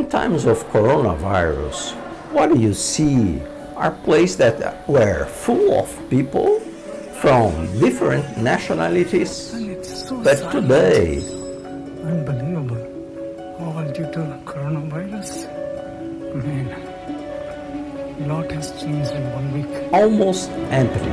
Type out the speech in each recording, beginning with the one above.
In times of coronavirus, what you see are places that were full of people from different nationalities. But today, unbelievable. All due to coronavirus. Man, a lot has changed in 1 week. almost empty.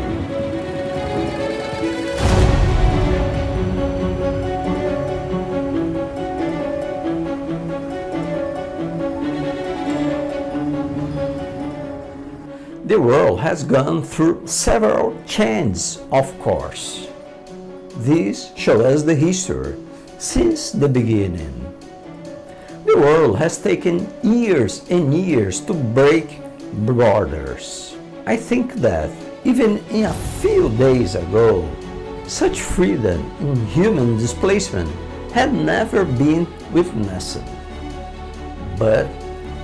The world has gone through several changes, of course. This shows us the history since the beginning. The world has taken years and years to break borders. I think that even in a few days ago, such freedom in human displacement had never been witnessed. But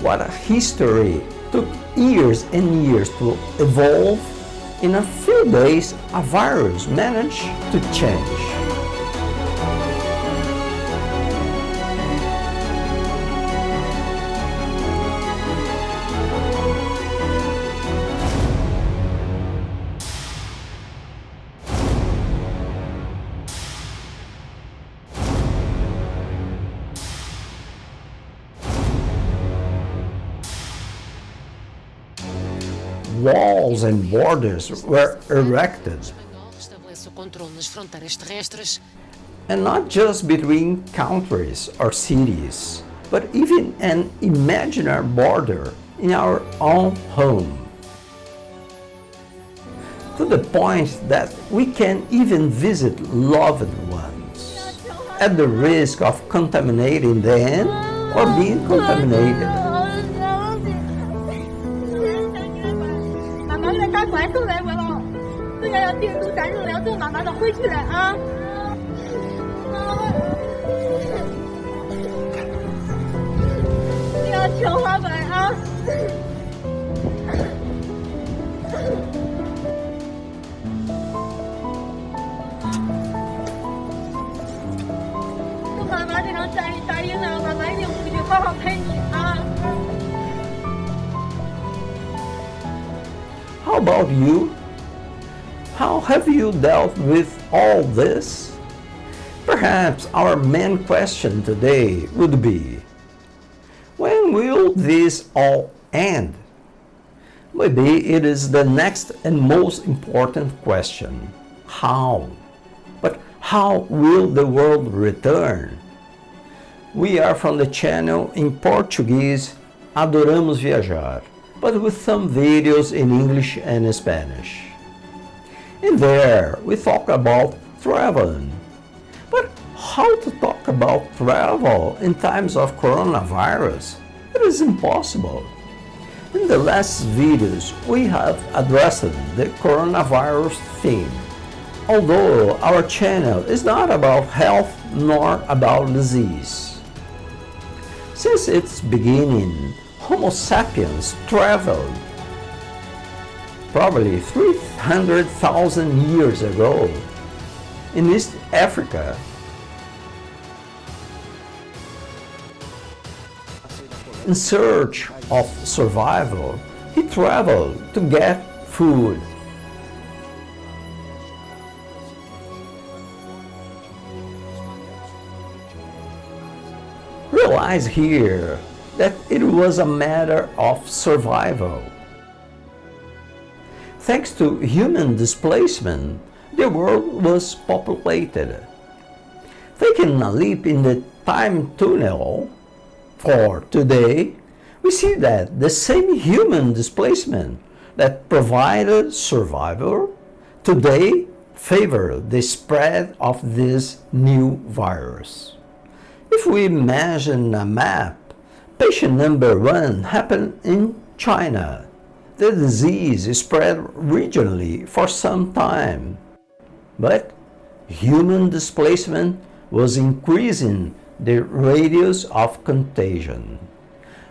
what a history took years and years to evolve, in a few days a virus managed to change. Walls and borders were erected, and not just between countries or cities, but even an imaginary border in our own home. To the point that we can even visit loved ones, at the risk of contaminating them or being contaminated. 他快出来我了，这个病毒感染了，就妈妈的回去了啊！你要听话乖啊！跟妈妈这张答应了，妈妈一定回去好好陪你啊！ How about you? How have you dealt with all this? Perhaps our main question today would be, when will this all end? Maybe it is the next and most important question. How? But how will the world return? We are from the channel in Portuguese, Adoramos Viajar, but with some videos in English and Spanish. And there we talk about traveling. But how to talk about travel in times of coronavirus? It is impossible. In the last videos we have addressed the coronavirus theme. Although our channel is not about health nor about disease. Since its beginning, Homo sapiens traveled probably 300,000 years ago in East Africa. In search of survival, he traveled to get food. Realize here that it was a matter of survival. Thanks to human displacement, the world was populated. Taking a leap in the time tunnel for today, we see that the same human displacement that provided survival today favored the spread of this new virus. If we imagine a map, patient number 1 happened in China. The disease spread regionally for some time, but human displacement was increasing the radius of contagion.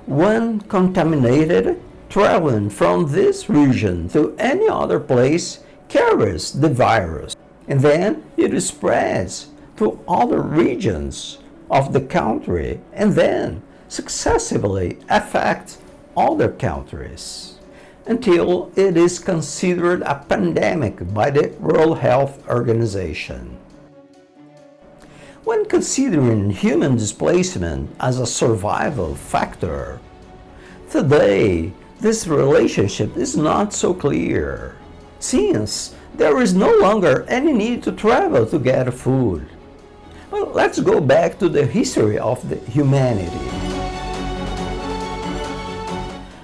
One contaminated traveling from this region to any other place carries the virus, and then it spreads to other regions of the country, and then successively affect other countries until it is considered a pandemic by the World Health Organization. When considering human displacement as a survival factor, today this relationship is not so clear, since there is no longer any need to travel to get food. But let's go back to the history of the humanity.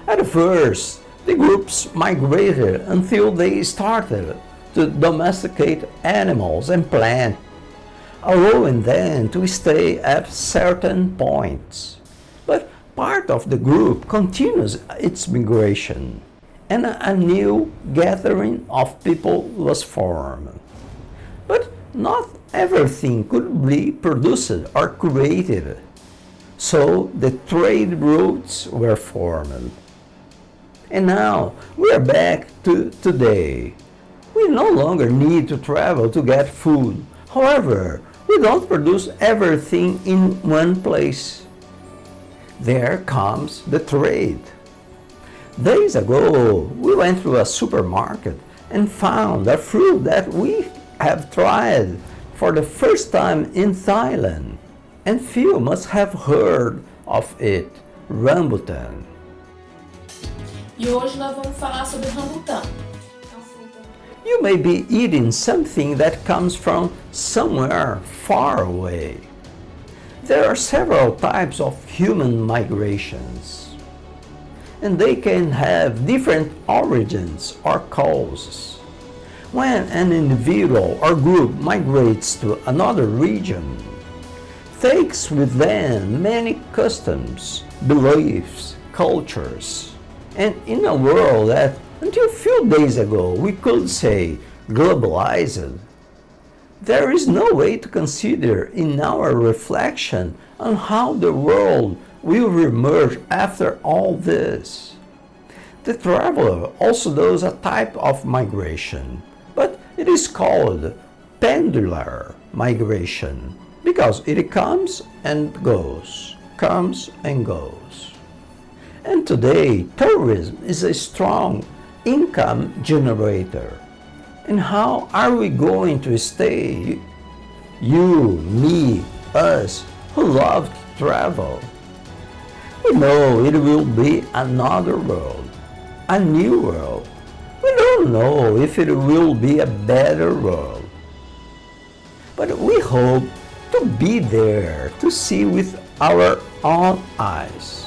At first, the groups migrated until they started to domesticate animals and plants, allowing them to stay at certain points. But part of the group continues its migration, and a new gathering of people was formed. But not everything could be produced or created, so the trade routes were formed. And now we are back to today. We no longer need to travel to get food. However, we don't produce everything in one place. There comes the trade. Days ago, we went to a supermarket and found a fruit that we have tried for the first time in Thailand, and few must have heard of it, rambutan. E hoje nós vamos falar sobre rambutan. You may be eating something that comes from somewhere far away. There are several types of human migrations, and they can have different origins or causes. When an individual or group migrates to another region, takes with them many customs, beliefs, cultures, and in a world that until a few days ago we could say globalized, there is no way to consider in our reflection on how the world will reemerge after all this. The traveler also does a type of migration, but it is called pendular migration because it comes and goes, comes and goes. And today, tourism is a strong income generator. And how are we going to stay? You, me, us, who love to travel. We know it will be another world, a new world. We don't know if it will be a better world. But we hope to be there to see with our own eyes.